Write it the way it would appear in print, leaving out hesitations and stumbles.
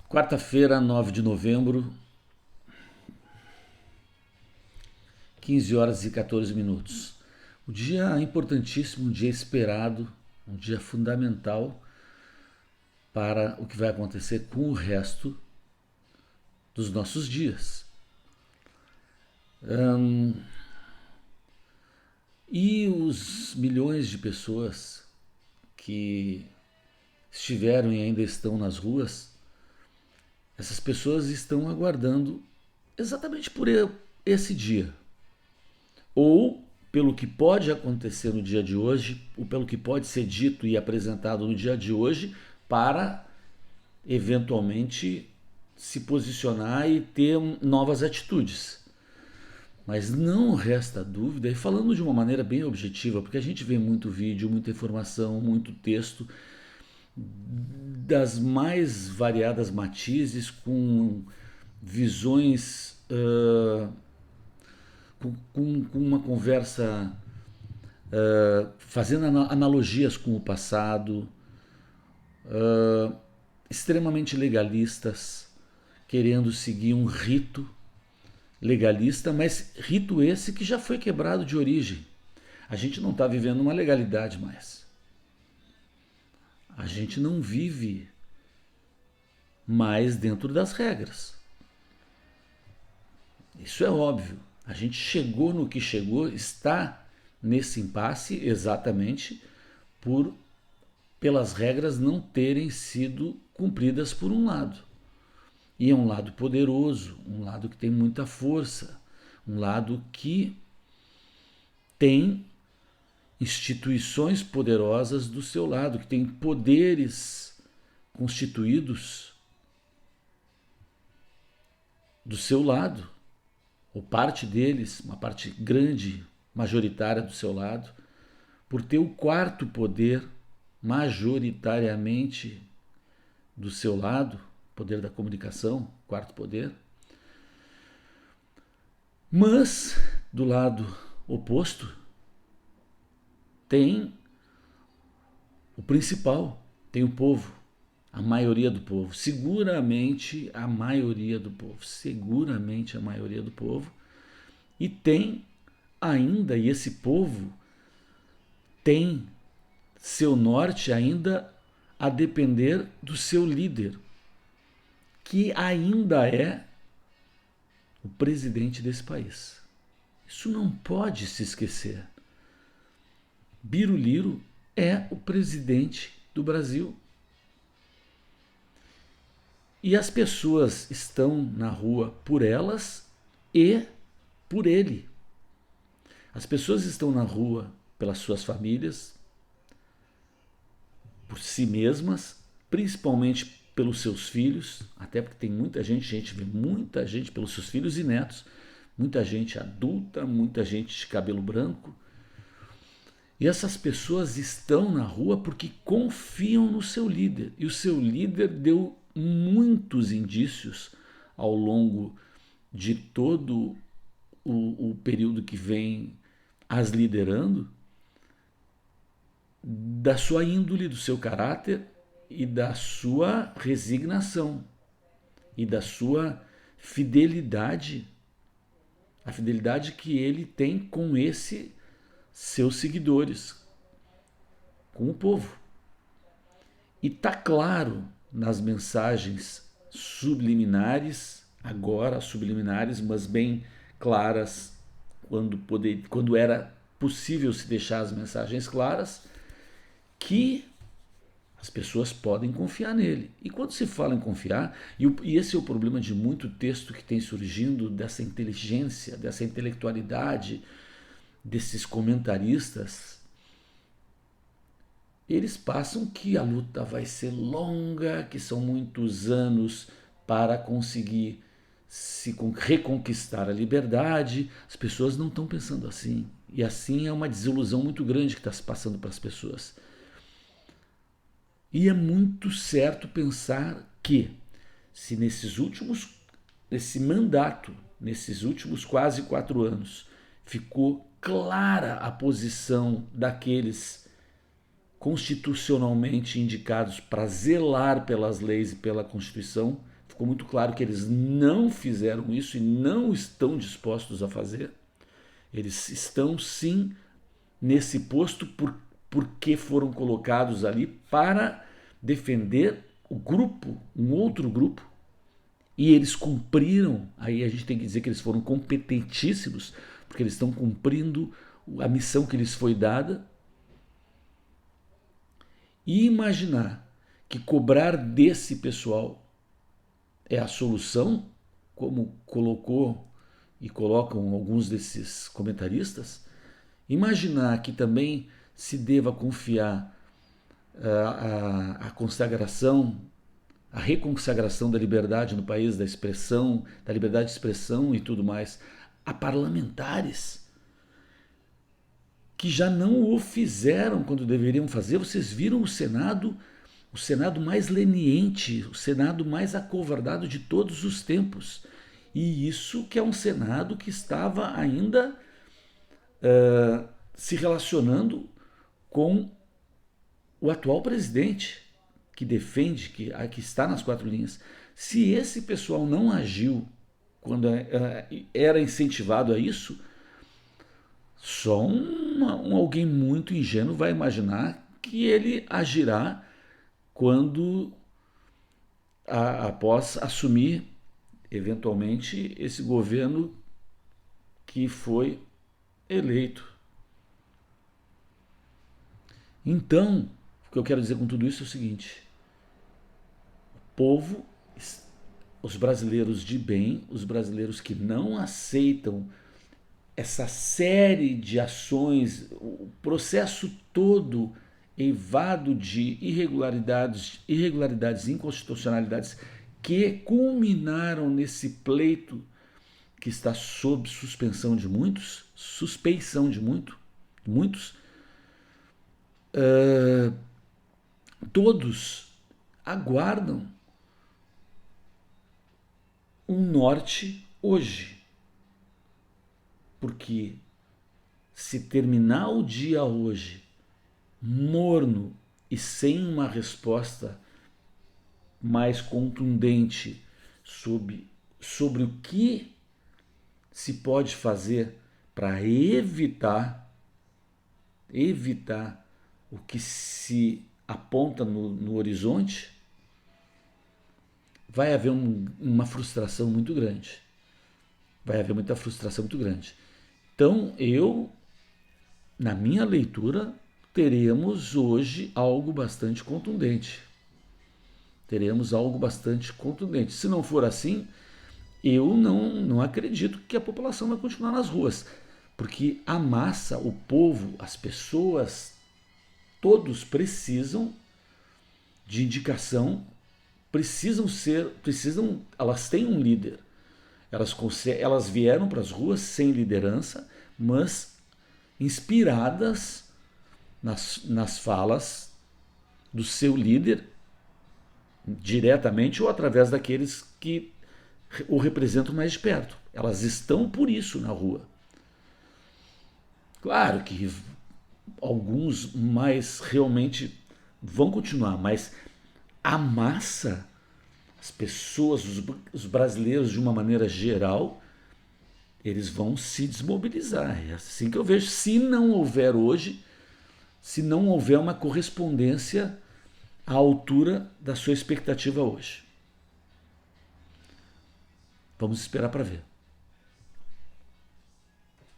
Quarta-feira, 9 de novembro, 15 horas e 14 minutos. Um dia importantíssimo, um dia esperado, um dia fundamental para o que vai acontecer com o resto dos nossos dias. E os milhões de pessoas que estiveram e ainda estão nas ruas, essas pessoas estão aguardando exatamente por esse dia. Ou pelo que pode acontecer no dia de hoje, ou pelo que pode ser dito e apresentado no dia de hoje, para eventualmente se posicionar e ter novas atitudes. Mas não resta dúvida, e falando de uma maneira bem objetiva, porque a gente vê muito vídeo, muita informação, muito texto, das mais variadas matizes, com visões, com uma conversa fazendo analogias com o passado, extremamente legalistas, querendo seguir um rito legalista, mas rito esse que já foi quebrado de origem. A gente não está vivendo uma legalidade mais. A gente não vive mais dentro das regras. Isso é óbvio. A gente chegou no que chegou, está nesse impasse exatamente pelas regras não terem sido cumpridas por um lado. E é um lado poderoso, um lado que tem muita força, um lado que tem instituições poderosas do seu lado, que tem poderes constituídos do seu lado, ou parte deles, uma parte grande, majoritária do seu lado, por ter o quarto poder majoritariamente do seu lado, poder da comunicação, quarto poder. Mas, do lado oposto, tem o principal, tem o povo, a maioria do povo, seguramente a maioria do povo, e tem ainda, e esse povo tem seu norte ainda a depender do seu líder, que ainda é o presidente desse país. Isso não pode se esquecer. Biruliro é o presidente do Brasil. E as pessoas estão na rua por elas e por ele. As pessoas estão na rua pelas suas famílias, por si mesmas, principalmente pelos seus filhos, até porque tem muita gente, a gente vê muita gente pelos seus filhos e netos, muita gente adulta, muita gente de cabelo branco. E essas pessoas estão na rua porque confiam no seu líder. E o seu líder deu muitos indícios ao longo de todo o período que vem as liderando, da sua índole, do seu caráter e da sua resignação e da sua fidelidade, a fidelidade que ele tem com seus seguidores, com o povo. E está claro nas mensagens subliminares, agora subliminares, mas bem claras quando era possível se deixar as mensagens claras, que as pessoas podem confiar nele. E quando se fala em confiar, e esse é o problema de muito texto que tem surgindo dessa inteligência, dessa intelectualidade, desses comentaristas, eles passam que a luta vai ser longa, que são muitos anos para conseguir reconquistar a liberdade. As pessoas não estão pensando assim. E assim é uma desilusão muito grande que está se passando para as pessoas. E é muito certo pensar que, se nesse mandato, nesses últimos quase 4 anos, ficou clara a posição daqueles constitucionalmente indicados para zelar pelas leis e pela Constituição, ficou muito claro que eles não fizeram isso e não estão dispostos a fazer. Eles estão sim nesse posto porque foram colocados ali para defender o grupo, um outro grupo, e eles cumpriram. Aí a gente tem que dizer que eles foram competentíssimos, porque eles estão cumprindo a missão que lhes foi dada. E imaginar que cobrar desse pessoal é a solução, como colocou e colocam alguns desses comentaristas, imaginar que também se deva confiar a consagração, a reconsagração da liberdade no país, da expressão, da liberdade de expressão e tudo mais, a parlamentares que já não o fizeram quando deveriam fazer. Vocês viram o Senado mais leniente, o Senado mais acovardado de todos os tempos. E isso que é um Senado que estava ainda se relacionando com o atual presidente, que defende, que está nas 4 linhas. Se esse pessoal não agiu quando era incentivado a isso, só alguém muito ingênuo vai imaginar que ele agirá quando, após assumir, eventualmente, esse governo que foi eleito. Então, o que eu quero dizer com tudo isso é o seguinte: o povo, os brasileiros de bem, os brasileiros que não aceitam essa série de ações, o processo todo eivado de irregularidades, inconstitucionalidades que culminaram nesse pleito que está sob suspeição de muitos, todos aguardam um norte hoje. Porque se terminar o dia hoje morno e sem uma resposta mais contundente sobre o que se pode fazer para evitar o que se aponta no horizonte, vai haver uma frustração muito grande. Vai haver muita frustração muito grande. Então, na minha leitura, teremos hoje algo bastante contundente. Se não for assim, eu não acredito que a população vai continuar nas ruas. Porque a massa, o povo, as pessoas, todos precisam de indicação, elas têm um líder. Elas vieram para as ruas sem liderança, mas inspiradas nas falas do seu líder, diretamente ou através daqueles que o representam mais de perto. Elas estão por isso na rua. Claro que alguns mais realmente vão continuar, mas a massa, as pessoas, os brasileiros de uma maneira geral, eles vão se desmobilizar. É assim que eu vejo. Se não houver uma correspondência à altura da sua expectativa hoje. Vamos esperar para ver.